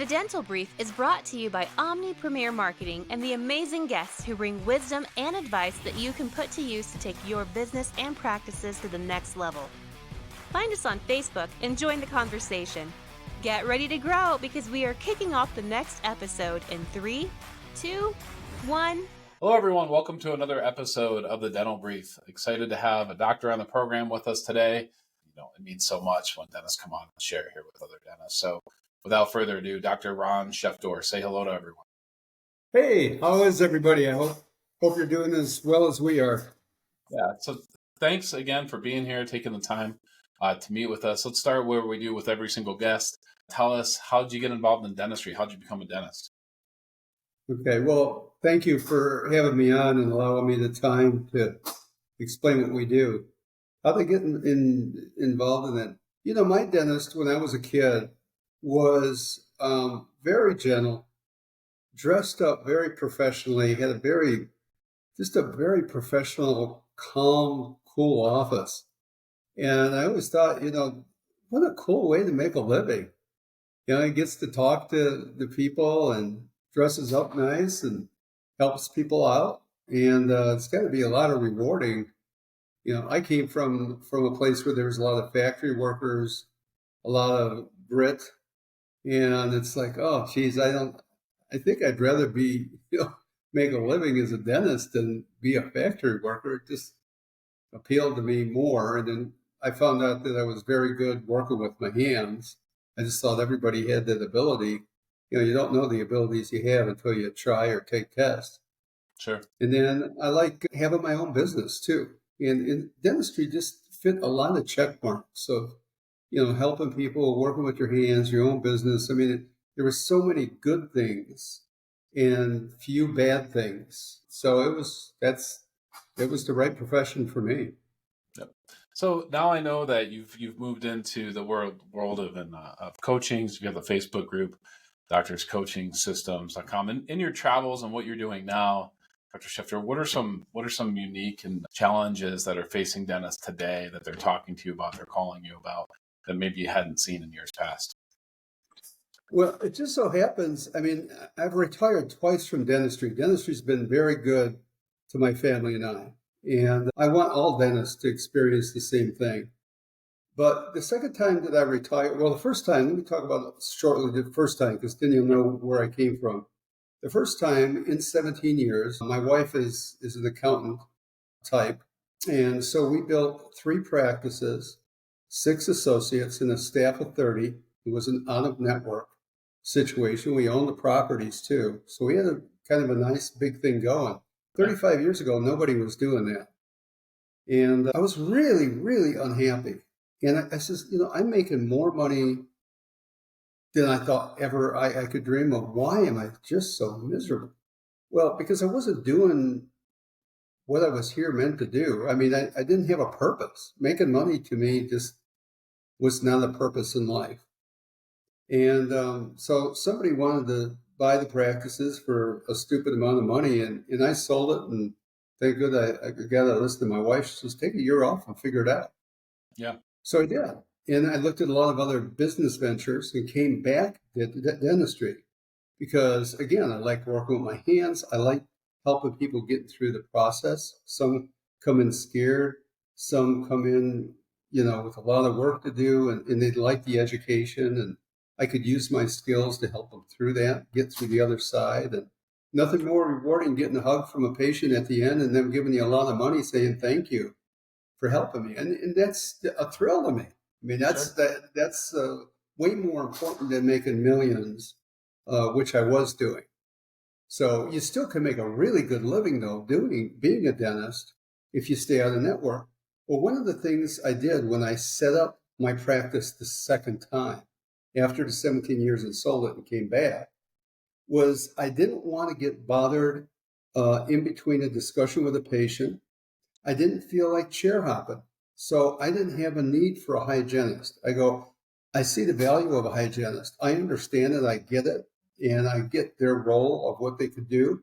The Dental Brief is brought to you by Omni Premier Marketing and the amazing guests who bring wisdom and advice that you can put to use to take your business and practices to the next level. Find us on Facebook and join the conversation. Get ready to grow because we are kicking off the next episode in 3, 2, 1. Hello, everyone. Welcome to another episode of the Dental Brief. Excited to have a doctor on the program with us today. It means so much when dentists come on and share here with other dentists. So without further ado, Dr. Ron Schefdore, say hello to everyone. Hey, how is everybody? I hope you're doing as well as we are. Yeah, so thanks again for being here, taking the time to meet with us. Let's start where we do with every single guest. Tell us, how did you get involved in dentistry? How did you become a dentist? Okay, well, thank you for having me on and allowing me the time to explain what we do. How did I get involved in it? My dentist, when I was a kid, was very gentle, dressed up very professionally, had a very professional, calm, cool office. And I always thought, what a cool way to make a living. He gets to talk to the people and dresses up nice and helps people out. And it's got to be a lot of rewarding. I came from a place where there was a lot of factory workers, a lot of grit. And it's like, oh, geez, I think I'd rather be, make a living as a dentist than be a factory worker. It just appealed to me more. And then I found out that I was very good working with my hands. I just thought everybody had that ability. You don't know the abilities you have until you try or take tests. Sure. And then I like having my own business too. And dentistry just fit a lot of check marks. So, helping people, working with your hands, your own business. I mean, there were so many good things and few bad things. So it was the right profession for me. Yep. So now I know that you've moved into the world of coaching. So you have the Facebook group, Doctors Coaching Systems.com. In your travels and what you're doing now, Dr. Schefdore, what are some unique and challenges that are facing dentists today that they're talking to you about, they're calling you about, that maybe you hadn't seen in years past? Well, it just so happens, I've retired twice from dentistry. Dentistry's been very good to my family and I. And I want all dentists to experience the same thing. But the second time that I retired, well, the first time, let me talk about shortly the first time, because then you'll know where I came from. The first time in 17 years, my wife is an accountant type. And so we built 3 practices, 6 associates, and a staff of 30. It was an out-of-network situation. We owned the properties too. So we had a kind of a nice big thing going. 35 years ago, nobody was doing that. And I was really, really unhappy. And I says, I'm making more money than I thought ever I could dream of. Why am I just so miserable? Well, because I wasn't doing what I was here meant to do. I didn't have a purpose. Making money to me just was not a purpose in life. And so somebody wanted to buy the practices for a stupid amount of money, and I sold it, and thank goodness I got a list to my wife. She says, take a year off and figure it out. Yeah. So I did. And I looked at a lot of other business ventures and came back to dentistry because, again, I like working with my hands. I like helping people get through the process. Some come in scared. Some come in, with a lot of work to do, and they like the education. And I could use my skills to help them through that, get through the other side. And nothing more rewarding getting a hug from a patient at the end and them giving you a lot of money saying thank you for helping me. And that's a thrill to me. That's way more important than making millions, which I was doing. So you still can make a really good living, though, being a dentist if you stay out of network. Well, one of the things I did when I set up my practice the second time, after the 17 years and sold it and came back, was I didn't want to get bothered in between a discussion with a patient. I didn't feel like chair hopping. So I didn't have a need for a hygienist. I see the value of a hygienist. I understand it. I get it. And I get their role of what they could do.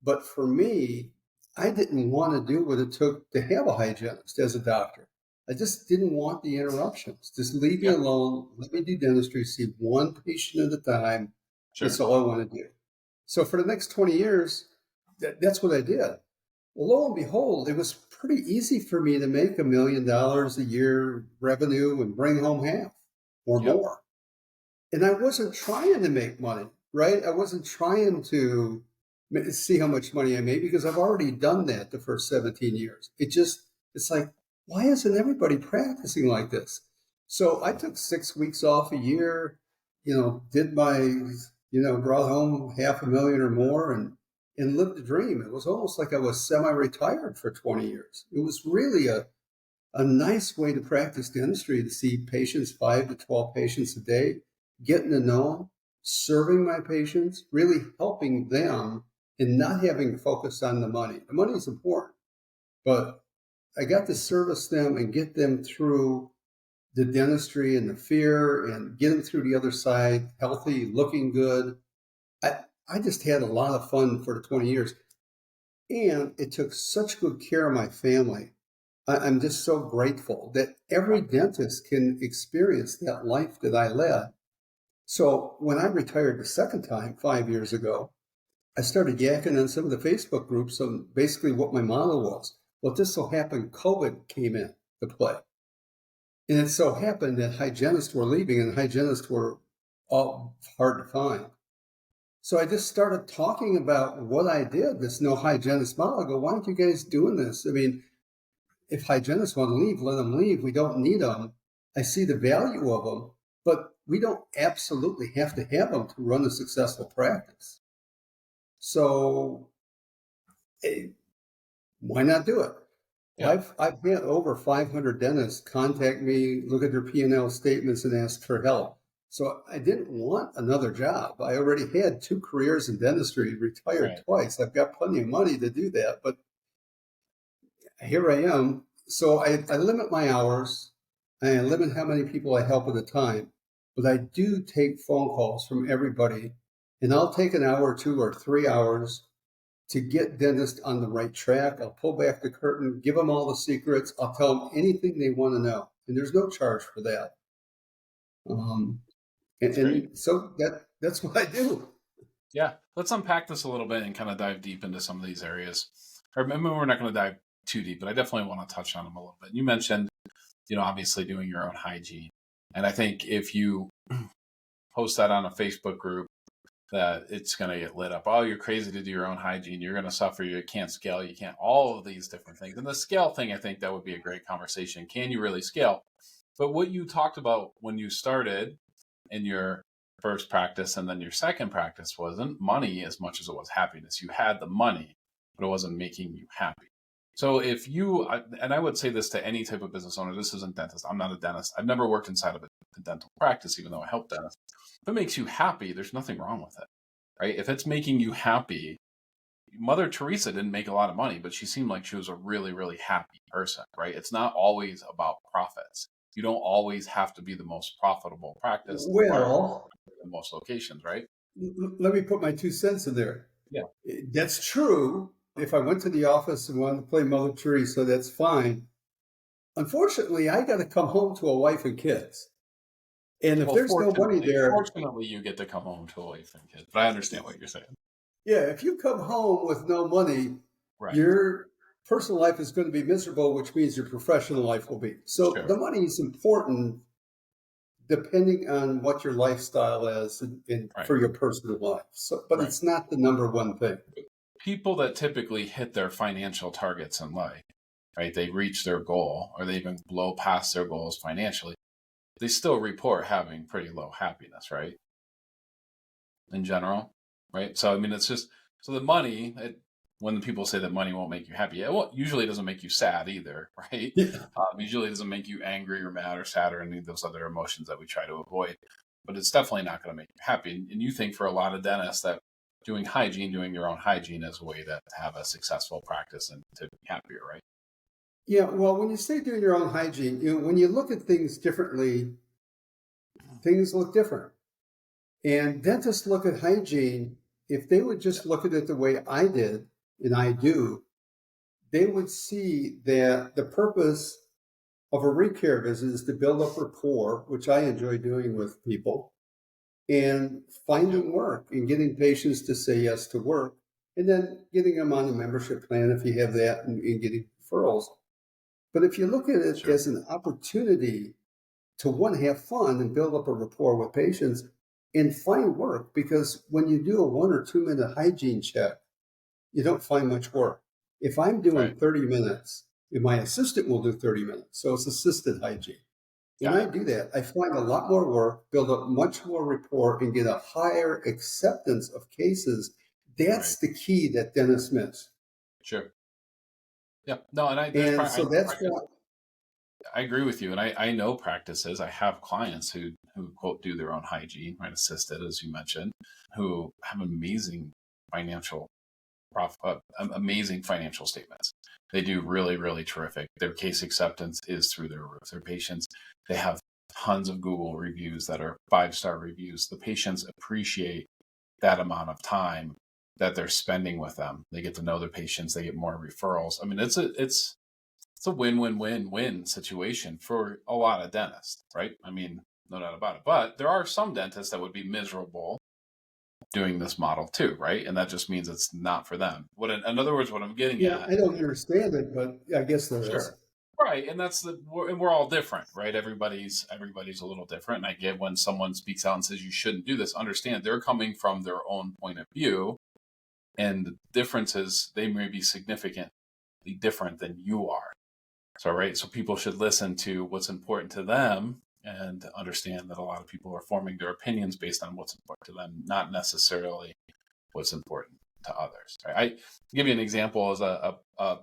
But for me, I didn't want to do what it took to have a hygienist as a doctor. I just didn't want the interruptions. Just leave me alone. Let me do dentistry, see one patient at a time, Sure. It's all I want to do. So for the next 20 years, that's what I did. Well, lo and behold, it was pretty easy for me to make $1 million a year revenue and bring home half or Yep. more. And I wasn't trying to make money, right? I wasn't trying to see how much money I made because I've already done that the first 17 years. It's like, why isn't everybody practicing like this? So I took 6 weeks off a year, did brought home $500,000 or more and lived the dream. It was almost like I was semi-retired for 20 years. It was really a nice way to practice dentistry, to see patients, 5 to 12 patients a day, getting to know them, serving my patients, really helping them and not having to focus on the money. The money is important, but I got to service them and get them through the dentistry and the fear and get them through the other side, healthy, looking good. I just had a lot of fun for the 20 years. And it took such good care of my family. I'm just so grateful that every dentist can experience that life that I led. So when I retired the second time 5 years ago, I started yakking on some of the Facebook groups on basically what my model was. Well, it just so happened COVID came in to play. And it so happened that hygienists were leaving and hygienists were all hard to find. So I just started talking about what I did, this no-hygienist model. I go, why aren't you guys doing this? I mean, if hygienists want to leave, let them leave. We don't need them. I see the value of them, but we don't absolutely have to have them to run a successful practice. So why not do it? Yeah. I've had over 500 dentists contact me, look at their P&L statements and ask for help. So I didn't want another job. I already had 2 careers in dentistry, retired Right. twice. I've got plenty of money to do that, but here I am. So I limit my hours. I limit how many people I help at a time, but I do take phone calls from everybody, and I'll take an hour or 2 or 3 hours to get dentists on the right track. I'll pull back the curtain, give them all the secrets. I'll tell them anything they want to know, and there's no charge for that. That's great. And so that's what I do. Yeah. Let's unpack this a little bit and kind of dive deep into some of these areas. Or maybe we're not going to dive too deep, but I definitely want to touch on them a little bit. You mentioned, obviously doing your own hygiene. And I think if you post that on a Facebook group, that it's going to get lit up. Oh, you're crazy to do your own hygiene. You're going to suffer. You can't scale. You can't, all of these different things. And the scale thing, I think that would be a great conversation. Can you really scale? But what you talked about when you started in your first practice and then your second practice wasn't money as much as it was happiness. You had the money, but it wasn't making you happy. So if you, and I would say this to any type of business owner, this isn't dentist. I'm not a dentist. I've never worked inside of a dental practice, even though I help dentists. If it makes you happy, there's nothing wrong with it, right? If it's making you happy, Mother Teresa didn't make a lot of money, but she seemed like she was a really, really happy person, right? It's not always about profits. You don't always have to be the most profitable practice Well, in most locations, right? let me put my 2 cents in there. Yeah. That's true. If I went to the office and wanted to play Mother Teresa, that's fine. Unfortunately, I got to come home to a wife and kids. And if there's no money there, fortunately, you get to come home to a wife and kids. But I understand what you're saying. yeah, if you come home with no money, Right. your personal life is going to be miserable, which means your professional life will be. So Sure. the money is important depending on what your lifestyle is and Right. for your personal life. So, but Right. it's not the number one thing. People that typically hit their financial targets in life, right? They reach their goal or they even blow past their goals financially. They still report having pretty low happiness, right? In general, right? So, I mean, it's just, so the money, when people say that money won't make you happy, it usually doesn't make you sad either, right? Yeah. Usually it doesn't make you angry or mad or sad or any of those other emotions that we try to avoid, but it's definitely not going to make you happy. And you think for a lot of dentists that doing your own hygiene is a way to have a successful practice and to be happier, right? Yeah, well, when you say doing your own hygiene, when you look at things differently, things look different. And dentists look at hygiene, if they would just look at it the way I did, and I do, they would see that the purpose of a recare visit is to build up rapport, which I enjoy doing with people, and finding work and getting patients to say yes to work, and then getting them on a membership plan if you have that, and getting referrals. But if you look at it Sure. as an opportunity to one, have fun and build up a rapport with patients and find work, because when you do a 1 or 2 minute hygiene check, you don't find much work. If I'm doing Right. 30 minutes, and my assistant will do 30 minutes, so it's assisted hygiene. When Got I it. do that, I find a lot more work, build up much more rapport, and get a higher acceptance of cases. Right. That's the key that dentists miss. Sure. Yeah. No, and And so that's why, I agree with you. And I know practices. I have clients who quote do their own hygiene, right? Assisted, as you mentioned, who have amazing financial amazing financial statements. They do really, really terrific. Their case acceptance is through their roof. Their patients, they have tons of Google reviews that are 5-star reviews. The patients appreciate that amount of time that they're spending with them. They get to know their patients. They get more referrals. I mean, it's a win-win-win-win situation for a lot of dentists, right? I mean, no doubt about it. But there are some dentists that would be miserable doing this model too, right? And that just means it's not for them. In other words, what I'm getting yeah, at, I don't understand it, but I guess there is. sure, right? And we're all different, right? Everybody's a little different. And I get when someone speaks out and says you shouldn't do this. Understand they're coming from their own point of view, and the difference is they may be significantly different than you are. So, right. So people should listen to what's important to them and understand that a lot of people are forming their opinions based on what's important to them, not necessarily what's important to others. Right? I give you an example as a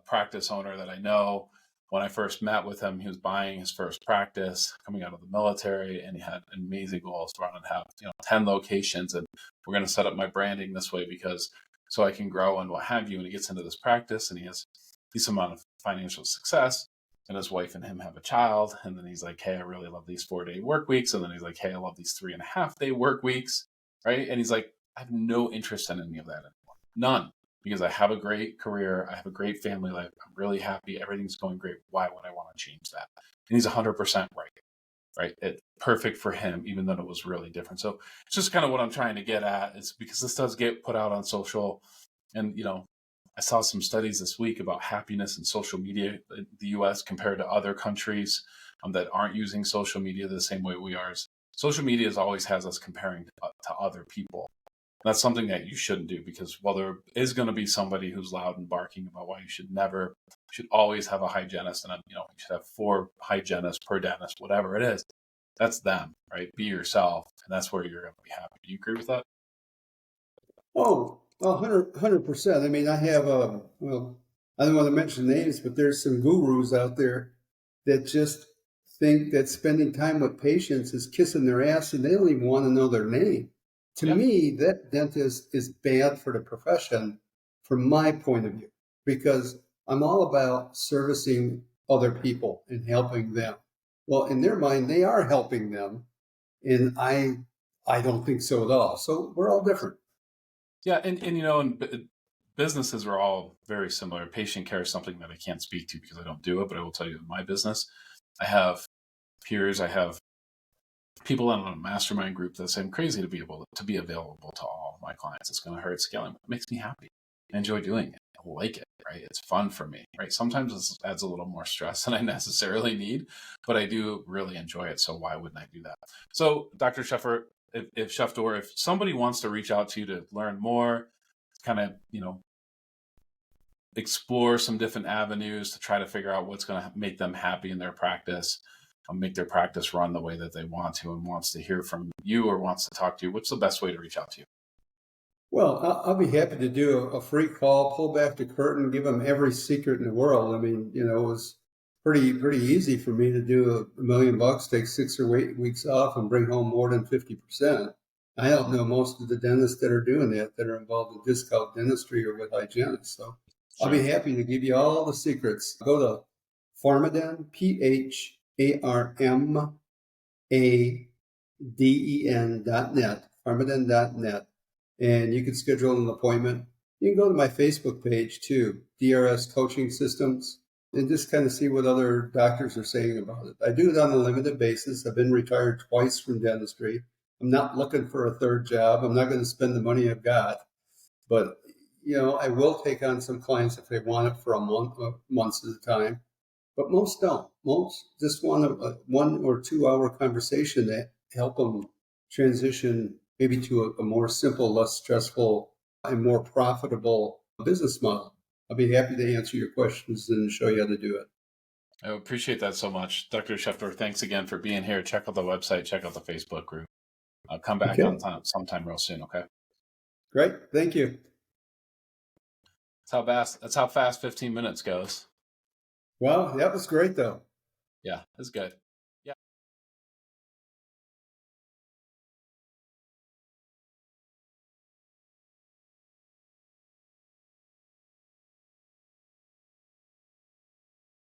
practice owner that I know. When I first met with him, he was buying his first practice coming out of the military, and he had amazing goals to run and have 10 locations, and we're going to set up my branding this way because so I can grow and what have you. And he gets into this practice, and he has this amount of financial success, and his wife and him have a child. And then he's like, hey, I really love these 4-day work weeks. And then he's like, hey, I love these 3.5-day work weeks. Right. And he's like, I have no interest in any of that anymore. None. Because I have a great career. I have a great family life. I'm really happy. Everything's going great. Why would I want to change that? And he's 100% right. Right. It's perfect for him, even though it was really different. So it's just kind of what I'm trying to get at. Is because this does get put out on social, and I saw some studies this week about happiness in social media in the US compared to other countries that aren't using social media the same way we are. Social media always has us comparing to other people. And that's something that you shouldn't do, because while there is going to be somebody who's loud and barking about why you should always have a hygienist, and you should have 4 hygienists per dentist, whatever it is. That's them, right? Be yourself, and that's where you're going to be happy. Do you agree with that? Oh, 100%. I mean, I have well, I don't want to mention names, but there's some gurus out there that just think that spending time with patients is kissing their ass, and they don't even want to know their name. To Yeah. me, that dentist is bad for the profession from my point of view, because I'm all about servicing other people and helping them. Well, in their mind, they are helping them, and I don't think so at all. So we're all different. Yeah, and businesses are all very similar. Patient care is something that I can't speak to because I don't do it, but I will tell you in my business, I have peers, I have people in a mastermind group that say I'm crazy to be able to be available to all of my clients. It's going to hurt scaling. It makes me happy. I enjoy doing it. I like it, right? It's fun for me, right? Sometimes it adds a little more stress than I necessarily need, but I do really enjoy it. So why wouldn't I do that? So Dr. Scheffer, if Schefdore, if somebody wants to reach out to you to learn more, kind of, explore some different avenues to try to figure out what's going to make them happy in their practice, make their practice run the way that they want to, and wants to hear from you or wants to talk to you, what's the best way to reach out to you? Well, I'll be happy to do a free call, pull back the curtain, give them every secret in the world. I mean, it was pretty easy for me to do $1 million, take 6 or 8 weeks off, and bring home more than 50%. I don't know most of the dentists that are doing that are involved in discount dentistry or with hygienists. So I'll be Sure. happy to give you all the secrets. Go to Pharmaden, PHARMADEN.net, Pharmaden.net. And you can schedule an appointment. You can go to my Facebook page too, DRS Coaching Systems, and just kind of see what other doctors are saying about it. I do it on a limited basis. I've been retired twice from dentistry. I'm not looking for a third job. I'm not going to spend the money I've got. But, I will take on some clients if they want it for a month, months at a time. But most don't. Most just want a 1 or 2 hour conversation to help them transition maybe to a more simple, less stressful, and more profitable business model. I'll be happy to answer your questions and show you how to do it. I appreciate that so much. Dr. Schefdore, thanks again for being here. Check out the website, check out the Facebook group. I'll come back Okay, on time sometime real soon, okay? great. Thank you. That's how fast 15 minutes goes. Well, that was great, though. Yeah, that's good.